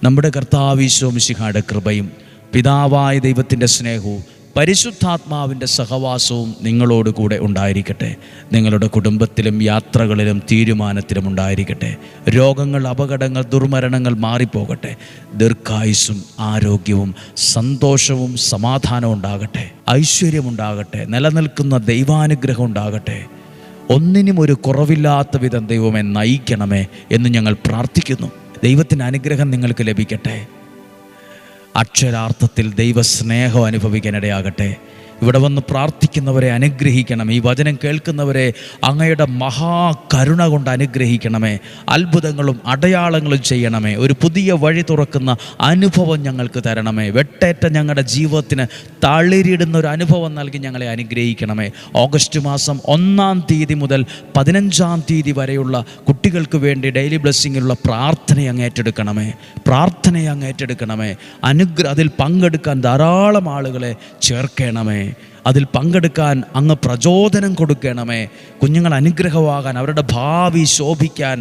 നമ്മുടെ കർത്താവ് ഈശോ മിശിഹായുടെ കൃപയും പിതാവായ ദൈവത്തിൻ്റെ സ്നേഹവും പരിശുദ്ധാത്മാവിൻ്റെ സഹവാസവും നിങ്ങളോട് കൂടെ ഉണ്ടായിരിക്കട്ടെ. നിങ്ങളുടെ കുടുംബത്തിലും യാത്രകളിലും തീരുമാനത്തിലും ഉണ്ടായിരിക്കട്ടെ. രോഗങ്ങൾ, അപകടങ്ങൾ, ദുർമരണങ്ങൾ മാറിപ്പോകട്ടെ. ദീർഘായുസ്സും ആരോഗ്യവും സന്തോഷവും സമാധാനവും ഉണ്ടാകട്ടെ. ഐശ്വര്യമുണ്ടാകട്ടെ. നിലനിൽക്കുന്ന ദൈവാനുഗ്രഹം ഉണ്ടാകട്ടെ. ഒന്നിനും ഒരു കുറവില്ലാത്ത വിധം ദൈവമേ നയിക്കണമേ എന്ന് ഞങ്ങൾ പ്രാർത്ഥിക്കുന്നു. ദൈവത്തിൻ്റെ അനുഗ്രഹം നിങ്ങൾക്ക് ലഭിക്കട്ടെ. അക്ഷരാർത്ഥത്തിൽ ദൈവസ്നേഹം അനുഭവിക്കാനിടയാകട്ടെ. ഇവിടെ വന്ന് പ്രാർത്ഥിക്കുന്നവരെ അനുഗ്രഹിക്കണം. ഈ വചനം കേൾക്കുന്നവരെ അങ്ങയുടെ മഹാകരുണ കൊണ്ട് അനുഗ്രഹിക്കണമേ. അത്ഭുതങ്ങളും അടയാളങ്ങളും ചെയ്യണമേ. ഒരു പുതിയ വഴി തുറക്കുന്ന അനുഭവം ഞങ്ങൾക്ക് തരണമേ. വെട്ടേറ്റ ഞങ്ങളുടെ ജീവിതത്തിന് തളിരിടുന്ന ഒരു അനുഭവം നൽകി ഞങ്ങളെ അനുഗ്രഹിക്കണമേ. ഓഗസ്റ്റ് മാസം 1-ാം തീയതി മുതൽ 15-ാം തീയതി വരെയുള്ള കുട്ടികൾക്ക് വേണ്ടി ഡെയിലി ബ്ലെസ്സിങ്ങിലുള്ള പ്രാർത്ഥനയെ അങ്ങ് ഏറ്റെടുക്കണമേ. അതിൽ പങ്കെടുക്കാൻ ധാരാളം ആളുകളെ ചേർക്കണമേ. അതിൽ പങ്കെടുക്കാൻ അങ്ങ് പ്രചോദനം കൊടുക്കണമേ. കുഞ്ഞുങ്ങൾ അനുഗ്രഹമാകാൻ, അവരുടെ ഭാവി ശോഭിക്കാൻ,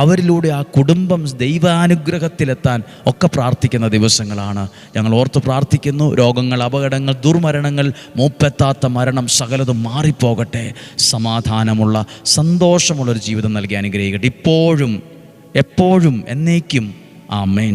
അവരിലൂടെ ആ കുടുംബം ദൈവാനുഗ്രഹത്തിലെത്താൻ ഒക്കെ പ്രാർത്ഥിക്കുന്ന ദിവസങ്ങളാണ്. ഞങ്ങൾ ഓർത്ത് പ്രാർത്ഥിക്കുന്നു. രോഗങ്ങൾ, അപകടങ്ങൾ, ദുർമരണങ്ങൾ, മൂപ്പെത്താത്ത മരണം സകലതും മാറിപ്പോകട്ടെ. സമാധാനമുള്ള, സന്തോഷമുള്ളൊരു ജീവിതം നൽകി അനുഗ്രഹിക്കട്ടെ. ഇപ്പോഴും എപ്പോഴും എന്നേക്കും. ആമേൻ.